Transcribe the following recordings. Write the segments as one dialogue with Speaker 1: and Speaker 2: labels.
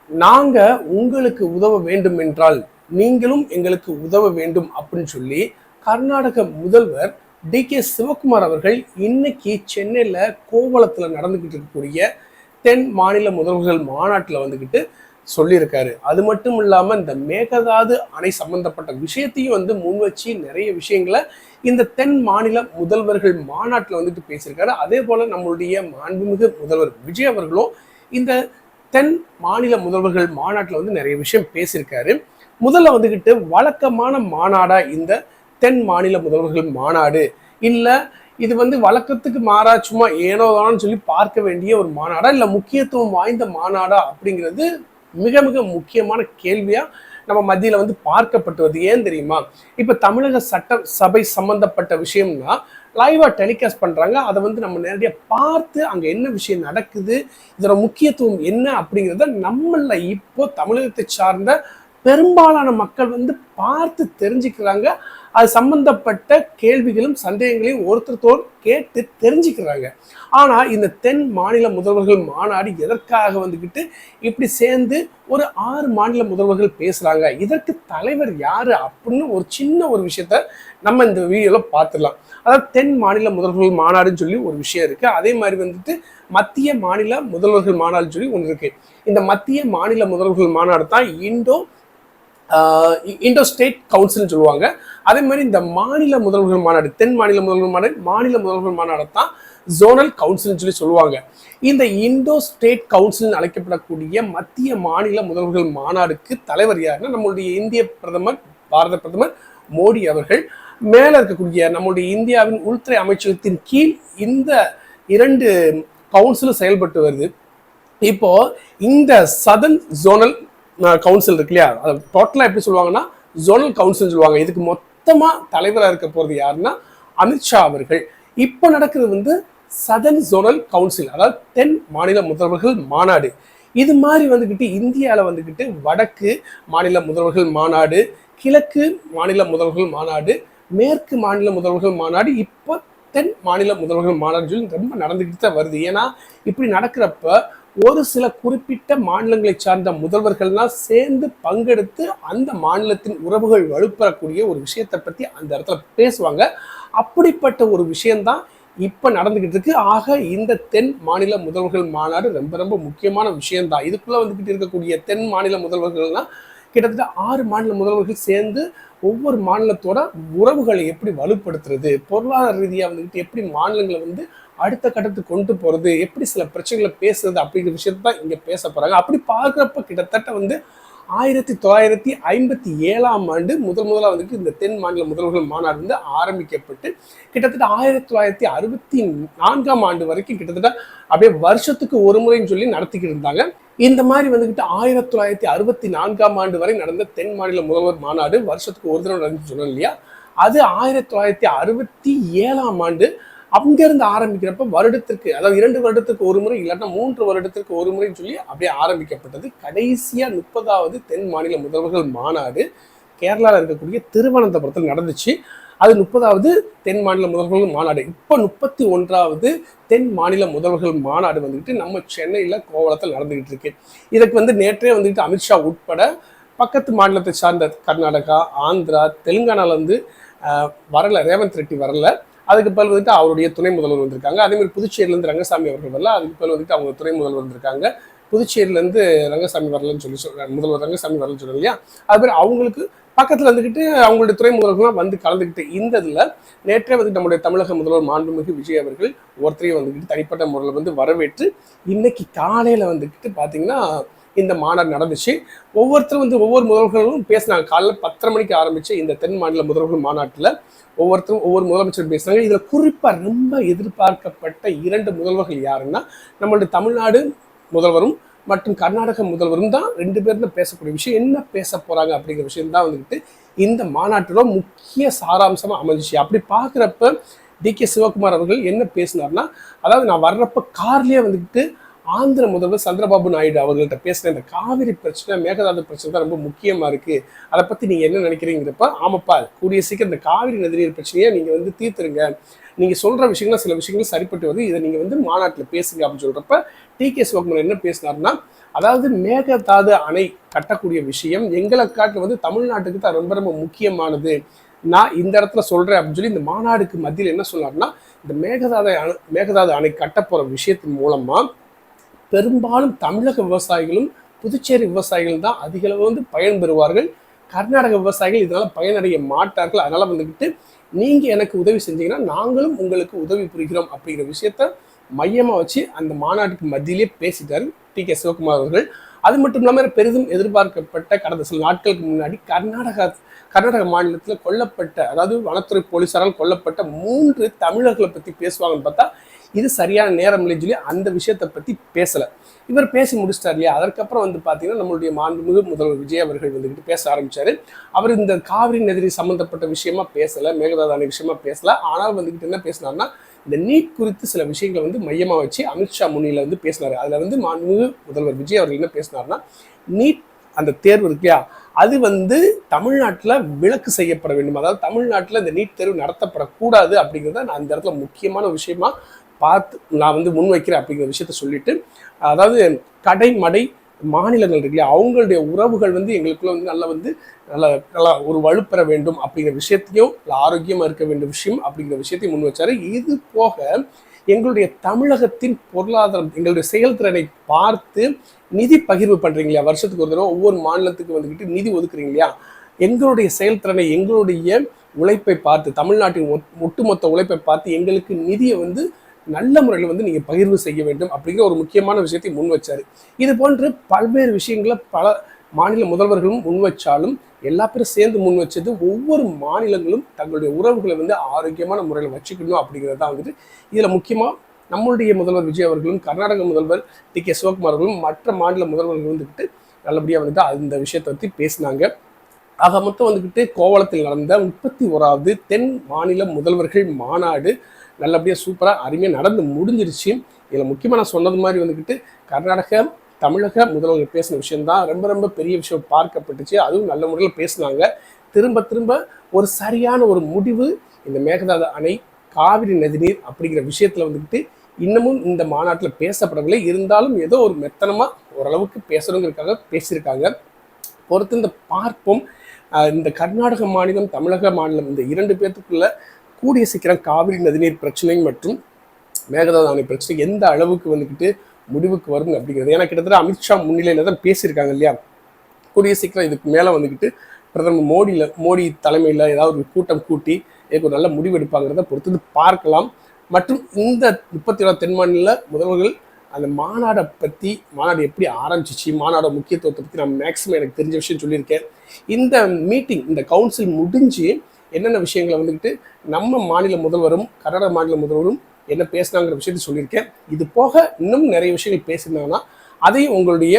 Speaker 1: நாங்க உங்களுக்கு உதவ வேண்டும் என்றால் நீங்களும் எங்களுக்கு உதவ வேண்டும் அப்படின்னு சொல்லி கர்நாடக முதல்வர் டி.கே. சிவகுமார் அவர்கள் இன்னைக்கு சென்னையில கோவளத்துல நடந்துகிட்டு இருக்கக்கூடிய தென் மாநில முதல்வர்கள் மாநாட்டில் வந்துகிட்டு சொல்லியிருக்காரு. அது மட்டும் இல்லாம இந்த மேகதாது அணை சம்பந்தப்பட்ட விஷயத்தையும் முன் வச்சு நிறைய விஷயங்களை இந்த தென் மாநில முதல்வர்கள் மாநாட்டில் வந்துட்டு பேசியிருக்காரு. அதே போல நம்மளுடைய மாண்புமிகு முதல்வர் விஜய் அவர்களும் இந்த தென் மாநில முதல்வர்கள் மாநாட்டில் நிறைய விஷயம் பேசியிருக்காரு. முதல்ல வந்துகிட்டு வழக்கமான மாநாடா இந்த தென் மாநில முதல்வர்கள் மாநாடு இல்ல இது வழக்கத்துக்கு மாறா சும்மா ஏனோதான்னு சொல்லி பார்க்க வேண்டிய ஒரு மாநாடா இல்ல முக்கியத்துவம் வாய்ந்த மாநாடா அப்படிங்கிறது மிக மிக முக்கியமான கேள்வியா நம்ம மத்தியில பார்க்கப்பட்டு வருது. ஏன் தெரியுமா? இப்ப தமிழக சட்ட சபை சம்பந்தப்பட்ட விஷயம்னா லைவா டெலிகாஸ்ட் பண்றாங்க. அதை நம்ம நேரடியா பார்த்து அங்க என்ன விஷயம் நடக்குது, இதோட முக்கியத்துவம் என்ன அப்படிங்கிறத நம்மள இப்போ தமிழகத்தை சார்ந்த பெரும்பாலான மக்கள் பார்த்து தெரிஞ்சுக்கிறாங்க. அது சம்பந்தப்பட்ட கேள்விகளும் சந்தேகங்களையும் ஒருத்தர் கேட்டு தெரிஞ்சுக்கிறாங்க. ஆனா இந்த தென் மாநில முதல்வர்கள் மாநாடு எதற்காக இப்படி சேர்ந்து ஒரு 6 மாநில முதல்வர்கள் பேசுறாங்க, இதற்கு தலைவர் யாரு அப்படின்னு ஒரு சின்ன ஒரு விஷயத்த நம்ம இந்த வீடியோல பார்த்துடலாம். அதாவது தென் மாநில முதல்வர்கள் மாநாடுன்னு சொல்லி ஒரு விஷயம் இருக்கு. அதே மாதிரி மத்திய மாநில முதல்வர்கள் மாநாடுன்னு சொல்லி ஒன்று இருக்கு. இந்த மத்திய மாநில முதல்வர்கள் மாநாடு தான் இண்டோ ஸ்டேட் கவுன்சில்னு சொல்லுவாங்க. அதே மாதிரி இந்த மாநில முதல்வர்கள் மாநாடு, தென் மாநில முதல்வர்கள் மாநாடு, மாநில முதல்வர்கள் மாநாடு தான் ஜோனல் கவுன்சில்னு சொல்லி சொல்லுவாங்க. இந்த இண்டோ ஸ்டேட் கவுன்சில் அழைக்கப்படக்கூடிய மத்திய மாநில முதல்வர்கள் மாநாடுக்கு தலைவர் யாருன்னா நம்மளுடைய இந்திய பிரதமர், பாரத பிரதமர் மோடி அவர்கள். மேல இருக்கக்கூடிய நம்மளுடைய இந்தியாவின் உள்துறை அமைச்சகத்தின் கீழ் இந்த 2 கவுன்சிலும் செயல்பட்டு வருது. இப்போ இந்த சதன் ஜோனல் கவுன்சில் இருக்கு இல்லையா, டோட்டலா எப்படி சொல்லுவாங்கன்னா ஜோனல் கவுன்சில் சொல்லுவாங்க. இதுக்கு மொத்தமா தலைவராக இருக்க போறது யாருன்னா அமித்ஷா அவர்கள். இப்போ நடக்கிறது சதன் ஜோனல் கவுன்சில், அதாவது தென் மாநில முதல்வர்கள் மாநாடு. இது மாதிரி இந்தியாவில் வடக்கு மாநில முதல்வர்கள் மாநாடு, கிழக்கு மாநில முதல்வர்கள் மாநாடு, மேற்கு மாநில முதல்வர்கள் மாநாடு, இப்போ தென் மாநில முதல்வர்கள் மாநாடு சொல்லி ரொம்ப நடந்துக்கிட்டு தான் வருது. ஏன்னா இப்படி நடக்கிறப்ப ஒரு சில குறிப்பிட்ட மாநிலங்களை சார்ந்த முதல்வர்கள்லாம் சேர்ந்து பங்கெடுத்து அந்த மாநிலத்தின் உறவுகள் வலுப்பெறக்கூடிய ஒரு விஷயத்தை பத்தி அந்த இடத்துல பேசுவாங்க. அப்படிப்பட்ட ஒரு விஷயம்தான் இப்ப நடந்துகிட்டு இருக்கு. ஆக இந்த தென் மாநில முதல்வர்கள் மாநாடு ரொம்ப ரொம்ப முக்கியமான விஷயம்தான். இதுக்குள்ள இருக்கக்கூடிய தென் மாநில முதல்வர்கள்லாம் கிட்டத்தட்ட 6 மாநில முதல்வர்கள் சேர்ந்து ஒவ்வொரு மாநிலத்தோட உறவுகளை எப்படி வலுப்படுத்துறது, பொருளாதார ரீதியா எப்படி மாநிலங்களை அடுத்த கட்டத்துக்கு கொண்டு போறது, எப்படி சில பிரச்சனைகளை பேசுறது அப்படிங்கிற விஷயத்தான் இங்க பேச போறாங்க. அப்படி பார்க்குறப்ப கிட்டத்தட்ட 1957ஆம் ஆண்டு முதலா இந்த தென் மாநில முதல்வர்கள் மாநாடு ஆரம்பிக்கப்பட்டு கிட்டத்தட்ட 1964ஆம் ஆண்டு வரைக்கும் கிட்டத்தட்ட அப்படியே வருஷத்துக்கு ஒரு முறைன்னு சொல்லி நடத்திக்கிட்டு இருந்தாங்க. இந்த மாதிரி 1964ஆம் ஆண்டு வரை நடந்த தென் மாநில முதல்வர் மாநாடு வருஷத்துக்கு ஒரு தடவை நடந்து சொன்னோம் இல்லையா, அது 1967ஆம் ஆண்டு அங்கிருந்து ஆரம்பிக்கிறப்ப வருடத்திற்கு, அதாவது 2 வருடத்திற்கு ஒரு முறை இல்லாட்டா 3 வருடத்திற்கு ஒரு முறைன்னு சொல்லி அப்படியே ஆரம்பிக்கப்பட்டது. கடைசியா 30வது தென் மாநில முதல்வர்கள் மாநாடு கேரளாவில் இருக்கக்கூடிய திருவனந்தபுரத்தில் நடந்துச்சு. அது 30வது தென் மாநில முதல்வர்கள் மாநாடு. இப்போ 31வது தென் மாநில முதல்வர்கள் மாநாடு நம்ம சென்னையில கோவளத்தில் நடந்துகிட்டு இருக்கு. இதுக்கு நேற்றே அமித்ஷா உட்பட பக்கத்து மாநிலத்தை சார்ந்த கர்நாடகா, ஆந்திரா, தெலுங்கானால வரல, ரேவந்த் ரெட்டி வரல. அதுக்கு பிறகு அவருடைய துணை முதல்வர் வந்திருக்காங்க. அதே மாதிரி புதுச்சேரியிலேருந்து ரங்கசாமி அவர்கள் வரல. அதுக்கு பிறகு அவங்க துணை முதல்வர் வந்திருக்காங்க. புதுச்சேரியிலேருந்து ரங்கசாமி வரலன்னு சொல்லி சொல்றாங்க, முதல்வர் ரங்கசாமி வரலன்னு சொல்றாங்க இல்லையா. அது மாதிரி அவங்களுக்கு பக்கத்துல அவங்களுடைய துறை முதல்வர்கள்லாம் கலந்துக்கிட்டு இந்த இதுல நேற்றே நம்முடைய தமிழக முதல்வர் மாண்புமிகு விஜய் அவர்கள் ஒருத்தரையும் தனிப்பட்ட முறையில் வரவேற்று இன்னைக்கு காலையில பாத்தீங்கன்னா இந்த மாநாடு நடந்துச்சு. ஒவ்வொருத்தரும் ஒவ்வொரு முதல்வர்களும் பேசினாங்க. காலையில் 10:30 மணிக்கு ஆரம்பிச்சு இந்த தென் மாநில முதல்வர்கள் மாநாட்டில் ஒவ்வொருத்தரும் ஒவ்வொரு முதலமைச்சர் பேசுனாங்க. இதுல குறிப்பா ரொம்ப எதிர்பார்க்கப்பட்ட 2 முதல்வர்கள் யாருன்னா நம்மளுடைய தமிழ்நாடு முதல்வரும் மற்றும் கர்நாடக முதல்வரும் தான். 2 பேரும் தான் பேசக்கூடிய விஷயம். என்ன பேச போறாங்க அப்படிங்கிற விஷயம் தான் இந்த மாநாட்டோட முக்கிய சாராம்சமா அமைஞ்சிச்சு. அப்படி பார்க்குறப்ப டி.கே. சிவகுமார் அவர்கள் என்ன பேசினார்னா, அதாவது நான் வர்றப்ப கார்லயே ஆந்திர முதல்வர் சந்திரபாபு நாயுடு அவர்கள்ட்ட பேசுகிற இந்த காவிரி பிரச்சனை, மேகதாது பிரச்சனை தான் ரொம்ப முக்கியமாக இருக்குது, அதை பற்றி நீங்கள் என்ன நினைக்கிறீங்கிறப்ப, ஆமாப்பா கூடிய சீக்கிரம் இந்த காவிரி நதிநீர் பிரச்சனையை நீங்கள் தீர்த்துருங்க, நீங்கள் சொல்கிற விஷயங்கள் சில விஷயங்கள் சரிப்பட்டு வருது, இதை நீங்கள் மாநாட்டில் பேசுங்க அப்படின்னு சொல்கிறப்ப டி.கே. சிவகுமார் என்ன பேசினார்னா, அதாவது மேகதாது அணை கட்டக்கூடிய விஷயம் எங்களை காட்டு வந்து தமிழ்நாட்டுக்கு தான் ரொம்ப ரொம்ப முக்கியமானது. நான் இந்த இடத்துல சொல்றேன் அப்படின்னு சொல்லி இந்த மாநாடுக்கு மத்தியில் என்ன சொன்னார்னா, இந்த மேகதாது அணை கட்ட போற விஷயத்தின் மூலமா பெரும்பாலும் தமிழக விவசாயிகளும் புதுச்சேரி விவசாயிகள் தான் அதிக அளவு வந்து பயன்பெறுவார்கள். கர்நாடக விவசாயிகள் இதனால பயனடைய மாட்டார்கள். அதனால வந்துக்கிட்டு நீங்க எனக்கு உதவி செஞ்சீங்கன்னா நாங்களும் உங்களுக்கு உதவி புரிகிறோம் அப்படிங்கிற விஷயத்த மையமா வச்சு அந்த மாநாட்டுக்கு மத்தியிலே பேசிட்டாரு டி.கே. சிவகுமார் அவர்கள். அது மட்டும் இல்லாமல் பெரிதும் எதிர்பார்க்கப்பட்ட கடந்த சில நாட்களுக்கு முன்னாடி கர்நாடக மாநிலத்தில் கொல்லப்பட்ட, அதாவது வனத்துறை போலீசாரால் கொல்லப்பட்ட 3 தமிழர்களை பற்றி பேசுவாங்கன்னு பார்த்தா இது சரியான நேரம் இல்லைன்னு சொல்லி அந்த விஷயத்தை பற்றி பேசலை. இவர் பேசி முடிச்சிட்டார் இல்லையா. அதற்கப்புறம் வந்து பார்த்தீங்கன்னா நம்மளுடைய மாண்புமிகு முதல்வர் விஜய் அவர்கள் வந்துக்கிட்டு பேச ஆரம்பிச்சாரு. அவர் இந்த காவிரி நதி சம்மந்தப்பட்ட விஷயமா பேசலை, மேகதாது அணை விஷயமா பேசலை. ஆனால் வந்துக்கிட்டு என்ன பேசினார்னா, இந்த நீட் குறித்து சில விஷயங்களை வந்து மையமாக வச்சு அமித்ஷா முன்னிலையில் வந்து பேசினார். அதில் வந்து மாண்புமிகு முதல்வர் விஜய் அவர்கள் என்ன பேசினார்னா, நீட் அந்த தேர்வு இருக்கு இல்லையா, அது வந்து தமிழ்நாட்டில் விலக்கு செய்யப்பட வேண்டும். அதாவது தமிழ்நாட்டில் இந்த நீட் தேர்வு நடத்தப்படக்கூடாது அப்படிங்கிறத நான் அந்த இடத்துல முக்கியமான விஷயமா பார்த்து நான் வந்து முன்வைக்கிறேன் அப்படிங்கிற விஷயத்த சொல்லிட்டு, அதாவது கடைமடை மாநிலங்கள் இருக்கு இல்லையா, அவங்களுடைய உறவுகள் வந்து எங்களுக்குள்ள வந்து நல்லா ஒரு வலுப்பெற வேண்டும் அப்படிங்கிற விஷயத்தையும், ஆரோக்கியமாக இருக்க வேண்டிய விஷயம் அப்படிங்கிற விஷயத்தையும் முன் வச்சாரு. இது போக எங்களுடைய தமிழகத்தின் பொருளாதாரம், எங்களுடைய செயல்திறனை பார்த்து நிதி பகிர்வு பண்றீங்க இல்லையா, வருஷத்துக்கு ஒரு தடவை ஒவ்வொரு மாநிலத்துக்கு வந்துக்கிட்டு நிதி ஒதுக்குறீங்க இல்லையா, எங்களுடைய செயல்திறனை, எங்களுடைய உழைப்பை பார்த்து, தமிழ்நாட்டின் ஒட்டுமொத்த உழைப்பை பார்த்து எங்களுக்கு நிதியை வந்து நல்ல முறையில் வந்து நீங்கள் பகிர்வு செய்ய வேண்டும் அப்படிங்கிற ஒரு முக்கியமான விஷயத்தை முன் வச்சாரு. இது போன்று பல்வேறு விஷயங்களை பல மாநில முதல்வர்களும் முன் வச்சாலும் எல்லா பேரும் சேர்ந்து முன் வச்சது ஒவ்வொரு மாநிலங்களும் தங்களுடைய உறவுகளை வந்து ஆரோக்கியமான முறையில் வச்சுக்கணும் அப்படிங்கிறது தான் வந்துட்டு இதில் முக்கியமாக நம்மளுடைய முதல்வர் விஜய் அவர்களும், கர்நாடக முதல்வர் டி.கே. சிவகுமார் அவர்களும், மற்ற மாநில முதல்வர்கள் வந்துக்கிட்டு நல்லபடியாக வந்துட்டு அந்த விஷயத்தை பற்றி பேசினாங்க. ஆக மொத்தம் வந்துக்கிட்டு கோவளத்தில் நடந்த 31வது தென் மாநில முதல்வர்கள் மாநாடு நல்லபடியாக சூப்பராக அருமையாக நடந்து முடிஞ்சிருச்சு. இதில் முக்கியமாக நான் சொன்னது மாதிரி வந்துக்கிட்டு தமிழக முதல்வர்கள் பேசின விஷயம்தான் ரொம்ப ரொம்ப பெரிய விஷயம் பார்க்கப்பட்டுச்சு. அதுவும் நல்ல முறையில் பேசினாங்க. திரும்ப திரும்ப ஒரு சரியான ஒரு முடிவு இந்த மேகதாது அணை, காவிரி நதிநீர் அப்படிங்கிற விஷயத்தில் வந்துக்கிட்டு இன்னமும் இந்த மாநாட்டில் பேசப்படவில்லை. இருந்தாலும் ஏதோ ஒரு மெத்தனமாக ஓரளவுக்கு பேசணுங்கிறதுக்காக பேசியிருக்காங்க. பொறுத்து இந்த பார்ப்போம். இந்த கர்நாடக மாநிலம், தமிழக மாநிலம், இந்த 2 பேர்த்துக்குள்ள கூடிய சீக்கிரம் காவிரி நதிநீர் பிரச்சனை மற்றும் மேகதாது அணை பிரச்சனை எந்த அளவுக்கு வந்துக்கிட்டு முடிவுக்கு வரும் அப்படிங்கிறது. ஏன்னா கிட்டத்தட்ட அமித்ஷா முன்னிலையில் தான் பேசியிருக்காங்க இல்லையா. கூடிய சீக்கிரம் இதுக்கு மேலே வந்துக்கிட்டு பிரதமர் மோடி தலைமையில் ஏதாவது ஒரு கூட்டம் கூட்டி இதுக்கு ஒரு நல்ல முடிவு எடுப்பாங்கிறத பொறுத்து பார்க்கலாம். மற்றும் இந்த 31 தென் மாநில முதல்வர்கள் அந்த மாநாடு எப்படி ஆரம்பிச்சிச்சு, மாநாட முக்கியத்துவத்தை பற்றி நான் மேக்ஸிமம் எனக்கு தெரிஞ்ச விஷயம் சொல்லியிருக்கேன். இந்த மீட்டிங், இந்த கவுன்சில் முடிஞ்சு என்னென்ன விஷயங்களை வந்துக்கிட்டு நம்ம மாநில முதல்வரும் கர்நாடக மாநில முதல்வரும் என்ன பேசினாங்கிற விஷயத்தை சொல்லியிருக்கேன். இது போக இன்னும் நிறைய விஷயங்கள் பேசியிருந்தாங்கன்னா அதையும் உங்களுடைய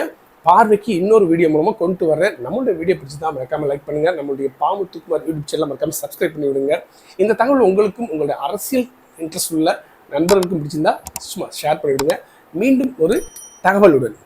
Speaker 1: பார்வைக்கு இன்னொரு வீடியோ மூலமாக கொண்டு வரேன். நம்மளுடைய வீடியோ பிடிச்சி தான் மறக்காமல் லைக் பண்ணுங்கள். நம்மளுடைய பாமுத்துக்குமார் யூடியூப் சேனல் மறக்காமல் சப்ஸ்கிரைப் பண்ணி விடுங்க. இந்த தகவல் உங்களுக்கும் உங்களுடைய அரசியல் இன்ட்ரெஸ்ட் உள்ள நண்பர்களுக்கும் பிடிச்சிருந்தா சும்மா ஷேர் பண்ணிவிடுங்க. மீண்டும் ஒரு தகவலுடன்